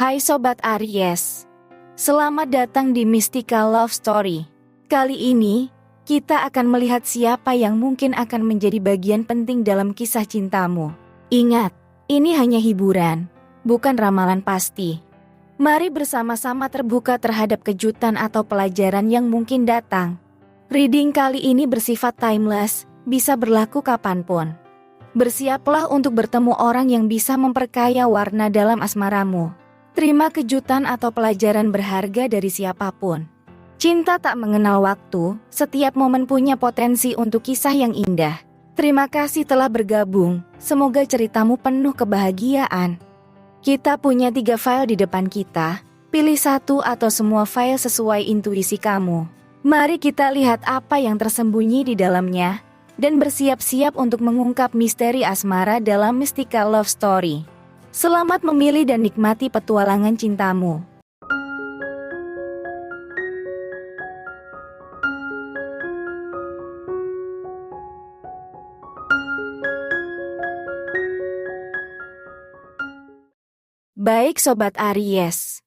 Hai Sobat Aries, selamat datang di Mystical Love Story. Kali ini, kita akan melihat siapa yang mungkin akan menjadi bagian penting dalam kisah cintamu. Ingat, ini hanya hiburan, bukan ramalan pasti. Mari bersama-sama terbuka terhadap kejutan atau pelajaran yang mungkin datang. Reading kali ini bersifat timeless, bisa berlaku kapanpun. Bersiaplah untuk bertemu orang yang bisa memperkaya warna dalam asmaramu. Terima kejutan atau pelajaran berharga dari siapapun. Cinta tak mengenal waktu, setiap momen punya potensi untuk kisah yang indah. Terima kasih telah bergabung, semoga ceritamu penuh kebahagiaan. Kita punya 3 file di depan kita, pilih satu atau semua file sesuai intuisi kamu. Mari kita lihat apa yang tersembunyi di dalamnya, dan bersiap-siap untuk mengungkap misteri asmara dalam Mystical Love Story. Selamat memilih dan nikmati petualangan cintamu. Baik Sobat Aries,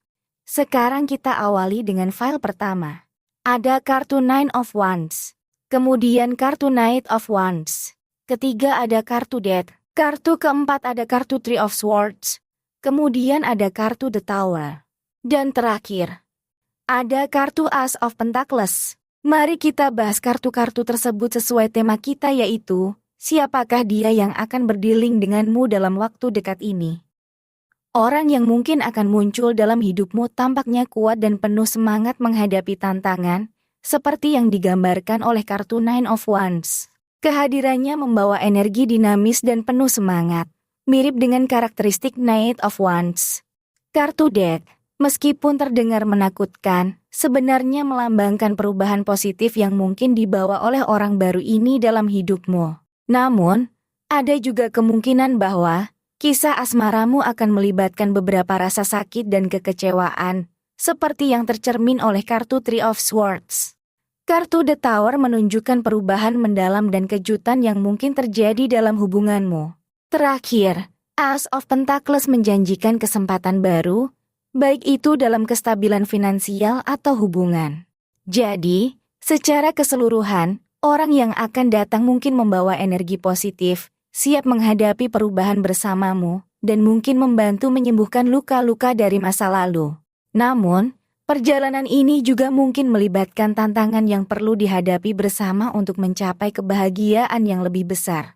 sekarang kita awali dengan file pertama. Ada kartu Nine of Wands, kemudian kartu Knight of Wands, ketiga ada kartu Death. Kartu keempat ada kartu Three of Swords, kemudian ada kartu The Tower. Dan terakhir, ada kartu Ace of Pentacles. Mari kita bahas kartu-kartu tersebut sesuai tema kita yaitu, siapakah dia yang akan berdealing denganmu dalam waktu dekat ini? Orang yang mungkin akan muncul dalam hidupmu tampaknya kuat dan penuh semangat menghadapi tantangan, seperti yang digambarkan oleh kartu Nine of Wands. Kehadirannya membawa energi dinamis dan penuh semangat, mirip dengan karakteristik Knight of Wands. Kartu Death, meskipun terdengar menakutkan, sebenarnya melambangkan perubahan positif yang mungkin dibawa oleh orang baru ini dalam hidupmu. Namun, ada juga kemungkinan bahwa kisah asmaramu akan melibatkan beberapa rasa sakit dan kekecewaan, seperti yang tercermin oleh kartu Three of Swords. Kartu The Tower menunjukkan perubahan mendalam dan kejutan yang mungkin terjadi dalam hubunganmu. Terakhir, Ace of Pentacles menjanjikan kesempatan baru, baik itu dalam kestabilan finansial atau hubungan. Jadi, secara keseluruhan, orang yang akan datang mungkin membawa energi positif, siap menghadapi perubahan bersamamu, dan mungkin membantu menyembuhkan luka-luka dari masa lalu. Namun, perjalanan ini juga mungkin melibatkan tantangan yang perlu dihadapi bersama untuk mencapai kebahagiaan yang lebih besar.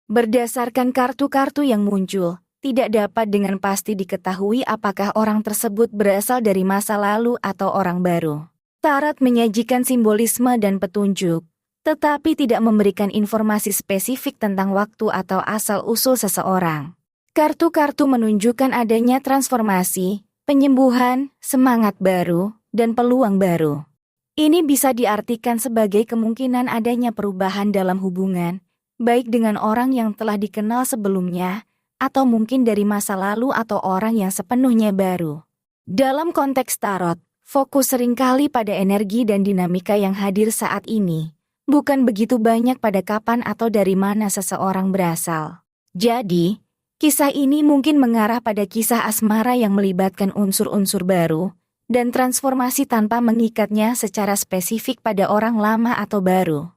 Berdasarkan kartu-kartu yang muncul, tidak dapat dengan pasti diketahui apakah orang tersebut berasal dari masa lalu atau orang baru. Tarot menyajikan simbolisme dan petunjuk, tetapi tidak memberikan informasi spesifik tentang waktu atau asal-usul seseorang. Kartu-kartu menunjukkan adanya transformasi, penyembuhan, semangat baru, dan peluang baru. Ini bisa diartikan sebagai kemungkinan adanya perubahan dalam hubungan, baik dengan orang yang telah dikenal sebelumnya, atau mungkin dari masa lalu atau orang yang sepenuhnya baru. Dalam konteks tarot, fokus seringkali pada energi dan dinamika yang hadir saat ini, bukan begitu banyak pada kapan atau dari mana seseorang berasal. Jadi, kisah ini mungkin mengarah pada kisah asmara yang melibatkan unsur-unsur baru, dan transformasi tanpa mengikatnya secara spesifik pada orang lama atau baru.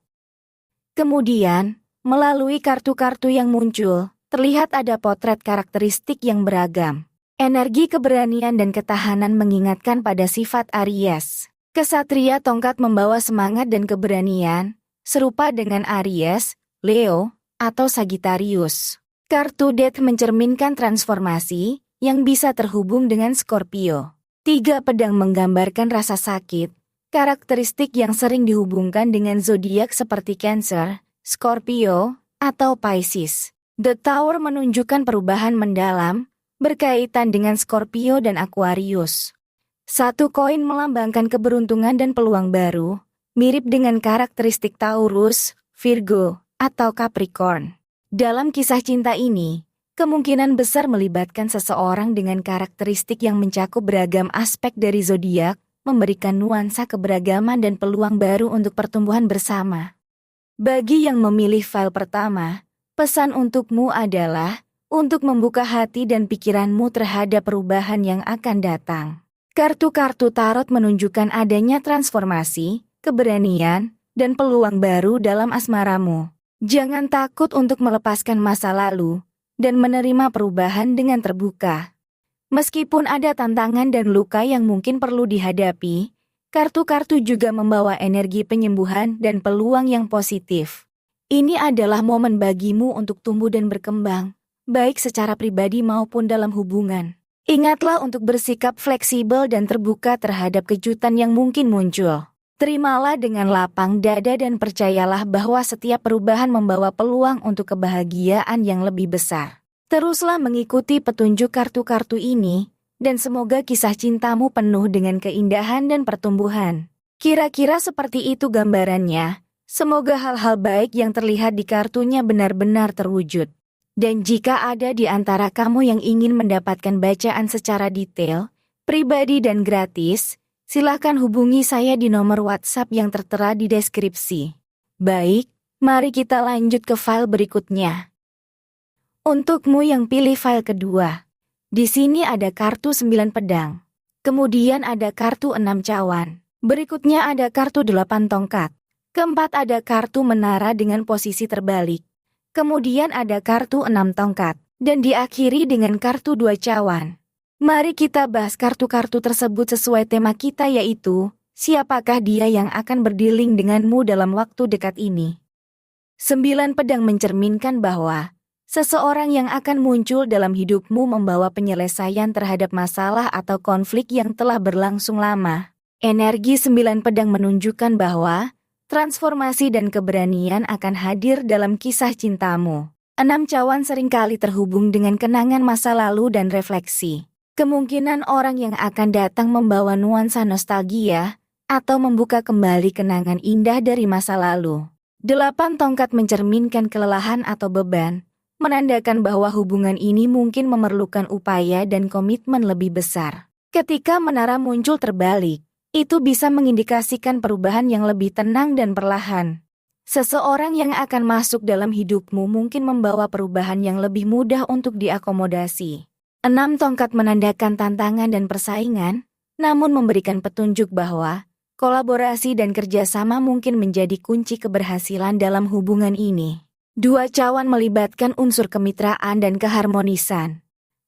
Kemudian, melalui kartu-kartu yang muncul, terlihat ada potret karakteristik yang beragam. Energi keberanian dan ketahanan mengingatkan pada sifat Aries. Kesatria tongkat membawa semangat dan keberanian, serupa dengan Aries, Leo, atau Sagittarius. Kartu Death mencerminkan transformasi, yang bisa terhubung dengan Scorpio. 3 pedang menggambarkan rasa sakit, karakteristik yang sering dihubungkan dengan zodiak seperti Cancer, Scorpio, atau Pisces. The Tower menunjukkan perubahan mendalam, berkaitan dengan Scorpio dan Aquarius. 1 koin melambangkan keberuntungan dan peluang baru, mirip dengan karakteristik Taurus, Virgo, atau Capricorn. Dalam kisah cinta ini, kemungkinan besar melibatkan seseorang dengan karakteristik yang mencakup beragam aspek dari zodiak, memberikan nuansa keberagaman dan peluang baru untuk pertumbuhan bersama. Bagi yang memilih file pertama, pesan untukmu adalah, untuk membuka hati dan pikiranmu terhadap perubahan yang akan datang. Kartu-kartu tarot menunjukkan adanya transformasi, keberanian, dan peluang baru dalam asmaramu. Jangan takut untuk melepaskan masa lalu dan menerima perubahan dengan terbuka. Meskipun ada tantangan dan luka yang mungkin perlu dihadapi, kartu-kartu juga membawa energi penyembuhan dan peluang yang positif. Ini adalah momen bagimu untuk tumbuh dan berkembang, baik secara pribadi maupun dalam hubungan. Ingatlah untuk bersikap fleksibel dan terbuka terhadap kejutan yang mungkin muncul. Terimalah dengan lapang dada dan percayalah bahwa setiap perubahan membawa peluang untuk kebahagiaan yang lebih besar. Teruslah mengikuti petunjuk kartu-kartu ini, dan semoga kisah cintamu penuh dengan keindahan dan pertumbuhan. Kira-kira seperti itu gambarannya. Semoga hal-hal baik yang terlihat di kartunya benar-benar terwujud. Dan jika ada di antara kamu yang ingin mendapatkan bacaan secara detail, pribadi dan gratis, silakan hubungi saya di nomor WhatsApp yang tertera di deskripsi. Baik, mari kita lanjut ke file berikutnya. Untukmu yang pilih file kedua, di sini ada kartu 9 pedang. Kemudian ada kartu 6 cawan. Berikutnya ada kartu 8 tongkat. Keempat ada kartu menara dengan posisi terbalik. Kemudian ada kartu 6 tongkat. Dan diakhiri dengan kartu 2 cawan. Mari kita bahas kartu-kartu tersebut sesuai tema kita, yaitu siapakah dia yang akan berdealing denganmu dalam waktu dekat ini. 9 pedang mencerminkan bahwa seseorang yang akan muncul dalam hidupmu membawa penyelesaian terhadap masalah atau konflik yang telah berlangsung lama. Energi 9 pedang menunjukkan bahwa transformasi dan keberanian akan hadir dalam kisah cintamu. 6 cawan seringkali terhubung dengan kenangan masa lalu dan refleksi. Kemungkinan orang yang akan datang membawa nuansa nostalgia atau membuka kembali kenangan indah dari masa lalu. 8 tongkat mencerminkan kelelahan atau beban, menandakan bahwa hubungan ini mungkin memerlukan upaya dan komitmen lebih besar. Ketika menara muncul terbalik, itu bisa mengindikasikan perubahan yang lebih tenang dan perlahan. Seseorang yang akan masuk dalam hidupmu mungkin membawa perubahan yang lebih mudah untuk diakomodasi. 6 tongkat menandakan tantangan dan persaingan, namun memberikan petunjuk bahwa kolaborasi dan kerjasama mungkin menjadi kunci keberhasilan dalam hubungan ini. 2 cawan melibatkan unsur kemitraan dan keharmonisan.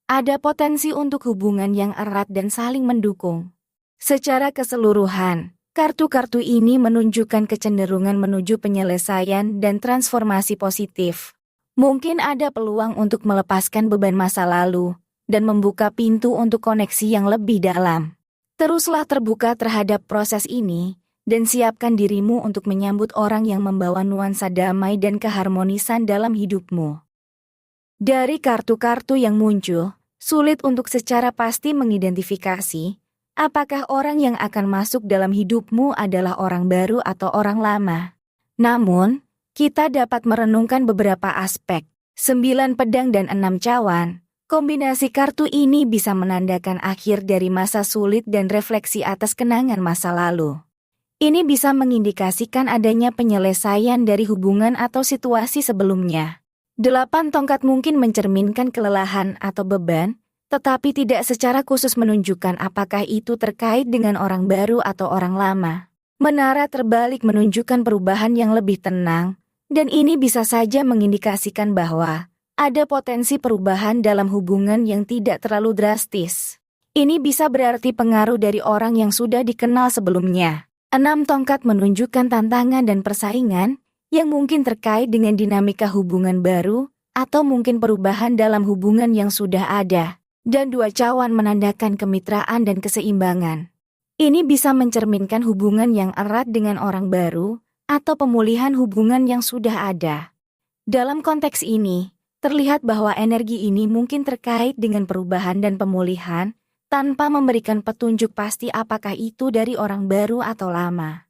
Ada potensi untuk hubungan yang erat dan saling mendukung. Secara keseluruhan, kartu-kartu ini menunjukkan kecenderungan menuju penyelesaian dan transformasi positif. Mungkin ada peluang untuk melepaskan beban masa lalu dan membuka pintu untuk koneksi yang lebih dalam. Teruslah terbuka terhadap proses ini, dan siapkan dirimu untuk menyambut orang yang membawa nuansa damai dan keharmonisan dalam hidupmu. Dari kartu-kartu yang muncul, sulit untuk secara pasti mengidentifikasi apakah orang yang akan masuk dalam hidupmu adalah orang baru atau orang lama. Namun, kita dapat merenungkan beberapa aspek. 9 pedang dan 6 cawan. Kombinasi kartu ini bisa menandakan akhir dari masa sulit dan refleksi atas kenangan masa lalu. Ini bisa mengindikasikan adanya penyelesaian dari hubungan atau situasi sebelumnya. 8 tongkat mungkin mencerminkan kelelahan atau beban, tetapi tidak secara khusus menunjukkan apakah itu terkait dengan orang baru atau orang lama. Menara terbalik menunjukkan perubahan yang lebih tenang, dan ini bisa saja mengindikasikan bahwa ada potensi perubahan dalam hubungan yang tidak terlalu drastis. Ini bisa berarti pengaruh dari orang yang sudah dikenal sebelumnya. 6 tongkat menunjukkan tantangan dan persaingan yang mungkin terkait dengan dinamika hubungan baru atau mungkin perubahan dalam hubungan yang sudah ada. Dan 2 cawan menandakan kemitraan dan keseimbangan. Ini bisa mencerminkan hubungan yang erat dengan orang baru atau pemulihan hubungan yang sudah ada. Dalam konteks ini, terlihat bahwa energi ini mungkin terkait dengan perubahan dan pemulihan, tanpa memberikan petunjuk pasti apakah itu dari orang baru atau lama.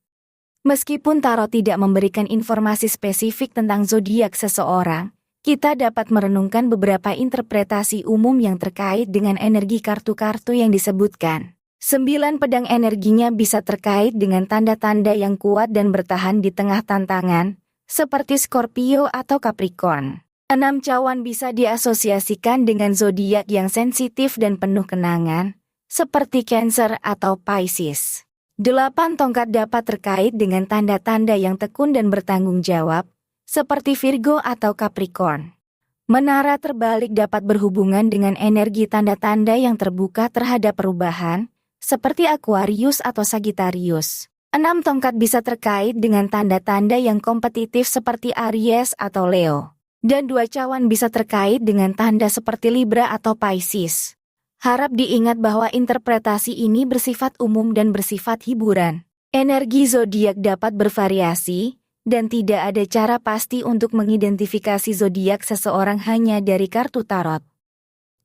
Meskipun tarot tidak memberikan informasi spesifik tentang zodiak seseorang, kita dapat merenungkan beberapa interpretasi umum yang terkait dengan energi kartu-kartu yang disebutkan. 9 pedang energinya bisa terkait dengan tanda-tanda yang kuat dan bertahan di tengah tantangan, seperti Scorpio atau Capricorn. 6 cawan bisa diasosiasikan dengan zodiak yang sensitif dan penuh kenangan, seperti Cancer atau Pisces. 8 tongkat dapat terkait dengan tanda-tanda yang tekun dan bertanggung jawab, seperti Virgo atau Capricorn. Menara terbalik dapat berhubungan dengan energi tanda-tanda yang terbuka terhadap perubahan, seperti Aquarius atau Sagittarius. 6 tongkat bisa terkait dengan tanda-tanda yang kompetitif seperti Aries atau Leo. Dan 2 cawan bisa terkait dengan tanda seperti Libra atau Pisces. Harap diingat bahwa interpretasi ini bersifat umum dan bersifat hiburan. Energi zodiak dapat bervariasi, dan tidak ada cara pasti untuk mengidentifikasi zodiak seseorang hanya dari kartu tarot.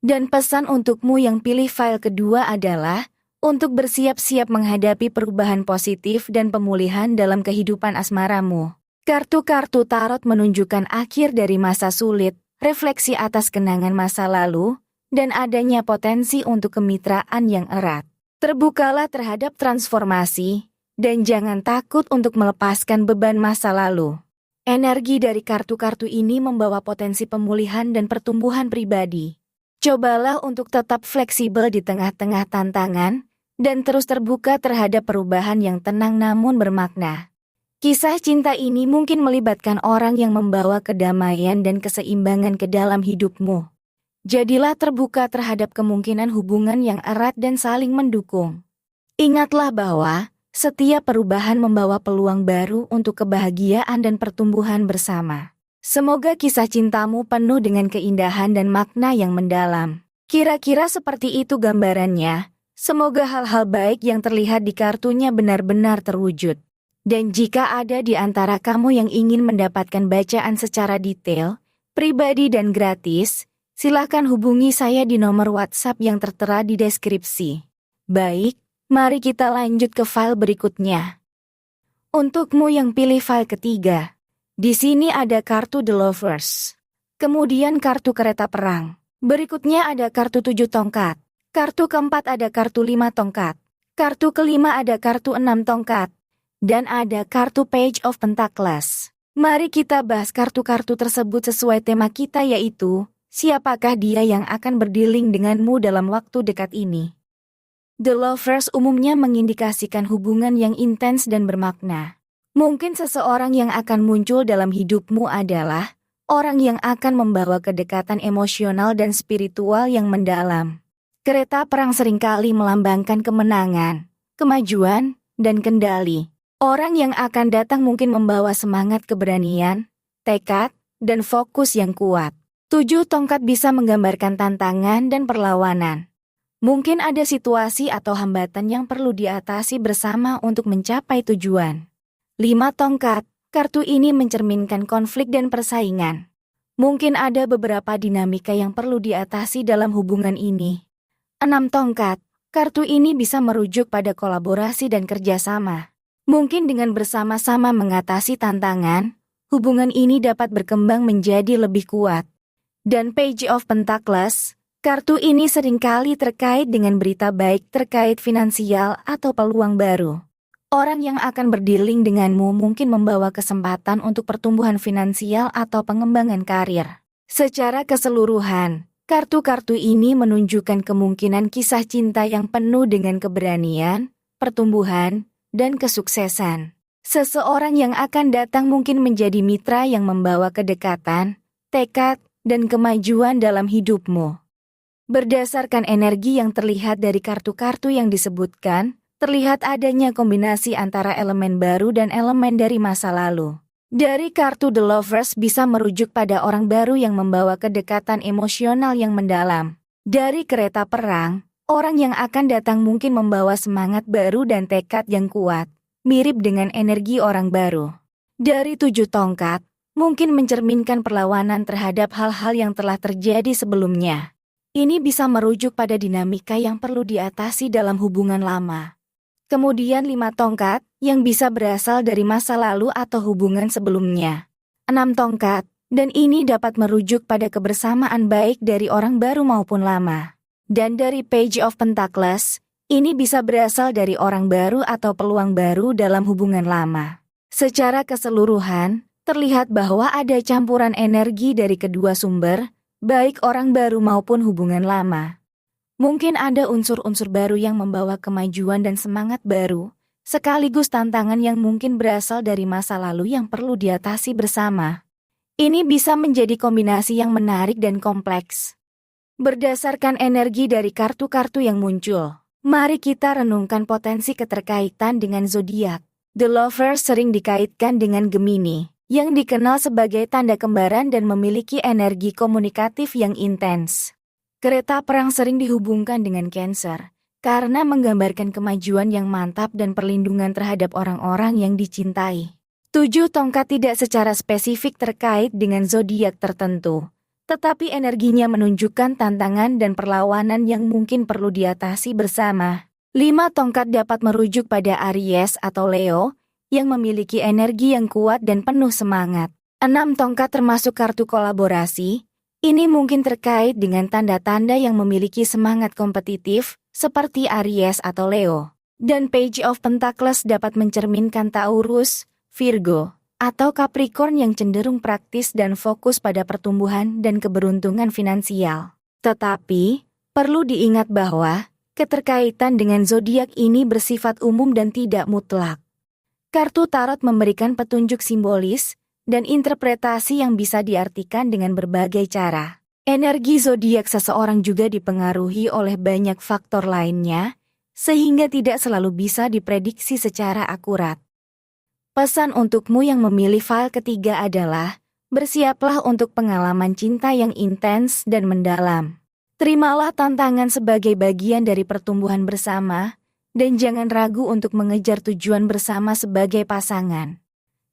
Dan pesan untukmu yang pilih file kedua adalah untuk bersiap-siap menghadapi perubahan positif dan pemulihan dalam kehidupan asmaramu. Kartu-kartu tarot menunjukkan akhir dari masa sulit, refleksi atas kenangan masa lalu, dan adanya potensi untuk kemitraan yang erat. Terbukalah terhadap transformasi, dan jangan takut untuk melepaskan beban masa lalu. Energi dari kartu-kartu ini membawa potensi pemulihan dan pertumbuhan pribadi. Cobalah untuk tetap fleksibel di tengah-tengah tantangan, dan terus terbuka terhadap perubahan yang tenang namun bermakna. Kisah cinta ini mungkin melibatkan orang yang membawa kedamaian dan keseimbangan ke dalam hidupmu. Jadilah terbuka terhadap kemungkinan hubungan yang erat dan saling mendukung. Ingatlah bahwa setiap perubahan membawa peluang baru untuk kebahagiaan dan pertumbuhan bersama. Semoga kisah cintamu penuh dengan keindahan dan makna yang mendalam. Kira-kira seperti itu gambarannya. Semoga hal-hal baik yang terlihat di kartunya benar-benar terwujud. Dan jika ada di antara kamu yang ingin mendapatkan bacaan secara detail, pribadi dan gratis, silakan hubungi saya di nomor WhatsApp yang tertera di deskripsi. Baik, mari kita lanjut ke file berikutnya. Untukmu yang pilih file ketiga, di sini ada kartu The Lovers. Kemudian kartu kereta perang. Berikutnya ada kartu 7 tongkat. Kartu keempat ada kartu 5 tongkat. Kartu kelima ada kartu 6 tongkat. Dan ada kartu Page of Pentacles. Mari kita bahas kartu-kartu tersebut sesuai tema kita yaitu, siapakah dia yang akan berdealing denganmu dalam waktu dekat ini? The Lovers umumnya mengindikasikan hubungan yang intens dan bermakna. Mungkin seseorang yang akan muncul dalam hidupmu adalah orang yang akan membawa kedekatan emosional dan spiritual yang mendalam. Kereta perang seringkali melambangkan kemenangan, kemajuan, dan kendali. Orang yang akan datang mungkin membawa semangat keberanian, tekad, dan fokus yang kuat. 7 tongkat bisa menggambarkan tantangan dan perlawanan. Mungkin ada situasi atau hambatan yang perlu diatasi bersama untuk mencapai tujuan. 5 tongkat, kartu ini mencerminkan konflik dan persaingan. Mungkin ada beberapa dinamika yang perlu diatasi dalam hubungan ini. 6 tongkat, kartu ini bisa merujuk pada kolaborasi dan kerjasama. Mungkin dengan bersama-sama mengatasi tantangan, hubungan ini dapat berkembang menjadi lebih kuat. Dan Page of Pentacles, kartu ini seringkali terkait dengan berita baik terkait finansial atau peluang baru. Orang yang akan berdealing denganmu mungkin membawa kesempatan untuk pertumbuhan finansial atau pengembangan karir. Secara keseluruhan, kartu-kartu ini menunjukkan kemungkinan kisah cinta yang penuh dengan keberanian, pertumbuhan, dan kesuksesan. Seseorang yang akan datang mungkin menjadi mitra yang membawa kedekatan, tekad, dan kemajuan dalam hidupmu. Berdasarkan energi yang terlihat dari kartu-kartu yang disebutkan, terlihat adanya kombinasi antara elemen baru dan elemen dari masa lalu. Dari kartu The Lovers bisa merujuk pada orang baru yang membawa kedekatan emosional yang mendalam. Dari kereta perang, orang yang akan datang mungkin membawa semangat baru dan tekad yang kuat, mirip dengan energi orang baru. Dari 7 tongkat, mungkin mencerminkan perlawanan terhadap hal-hal yang telah terjadi sebelumnya. Ini bisa merujuk pada dinamika yang perlu diatasi dalam hubungan lama. Kemudian 5 tongkat, yang bisa berasal dari masa lalu atau hubungan sebelumnya. 6 tongkat, dan ini dapat merujuk pada kebersamaan baik dari orang baru maupun lama. Dan dari Page of Pentacles, ini bisa berasal dari orang baru atau peluang baru dalam hubungan lama. Secara keseluruhan, terlihat bahwa ada campuran energi dari kedua sumber, baik orang baru maupun hubungan lama. Mungkin ada unsur-unsur baru yang membawa kemajuan dan semangat baru, sekaligus tantangan yang mungkin berasal dari masa lalu yang perlu diatasi bersama. Ini bisa menjadi kombinasi yang menarik dan kompleks. Berdasarkan energi dari kartu-kartu yang muncul, mari kita renungkan potensi keterkaitan dengan zodiak. The Lover sering dikaitkan dengan Gemini, yang dikenal sebagai tanda kembaran dan memiliki energi komunikatif yang intens. Kereta perang sering dihubungkan dengan Cancer, karena menggambarkan kemajuan yang mantap dan perlindungan terhadap orang-orang yang dicintai. 7 tongkat tidak secara spesifik terkait dengan zodiak tertentu, tetapi energinya menunjukkan tantangan dan perlawanan yang mungkin perlu diatasi bersama. 5 tongkat dapat merujuk pada Aries atau Leo, yang memiliki energi yang kuat dan penuh semangat. 6 tongkat termasuk kartu kolaborasi. Ini mungkin terkait dengan tanda-tanda yang memiliki semangat kompetitif, seperti Aries atau Leo. Dan Page of Pentacles dapat mencerminkan Taurus, Virgo, atau Capricorn yang cenderung praktis dan fokus pada pertumbuhan dan keberuntungan finansial. Tetapi, perlu diingat bahwa keterkaitan dengan zodiak ini bersifat umum dan tidak mutlak. Kartu tarot memberikan petunjuk simbolis dan interpretasi yang bisa diartikan dengan berbagai cara. Energi zodiak seseorang juga dipengaruhi oleh banyak faktor lainnya, sehingga tidak selalu bisa diprediksi secara akurat. Pesan untukmu yang memilih file ketiga adalah, bersiaplah untuk pengalaman cinta yang intens dan mendalam. Terimalah tantangan sebagai bagian dari pertumbuhan bersama, dan jangan ragu untuk mengejar tujuan bersama sebagai pasangan.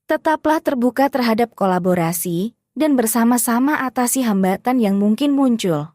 Tetaplah terbuka terhadap kolaborasi, dan bersama-sama atasi hambatan yang mungkin muncul.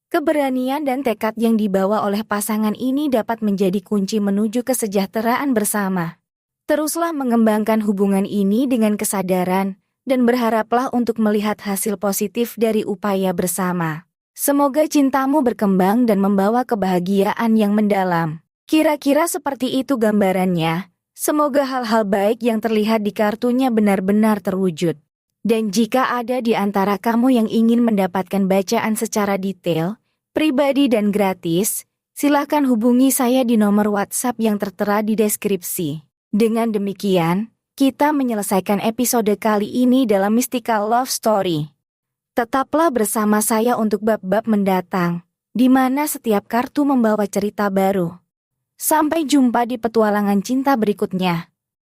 Keberanian dan tekad yang dibawa oleh pasangan ini dapat menjadi kunci menuju kesejahteraan bersama. Teruslah mengembangkan hubungan ini dengan kesadaran, dan berharaplah untuk melihat hasil positif dari upaya bersama. Semoga cintamu berkembang dan membawa kebahagiaan yang mendalam. Kira-kira seperti itu gambarannya. Semoga hal-hal baik yang terlihat di kartunya benar-benar terwujud. Dan jika ada di antara kamu yang ingin mendapatkan bacaan secara detail, pribadi dan gratis, silakan hubungi saya di nomor WhatsApp yang tertera di deskripsi. Dengan demikian, kita menyelesaikan episode kali ini dalam Mystical Love Story. Tetaplah bersama saya untuk bab-bab mendatang, di mana setiap kartu membawa cerita baru. Sampai jumpa di petualangan cinta berikutnya.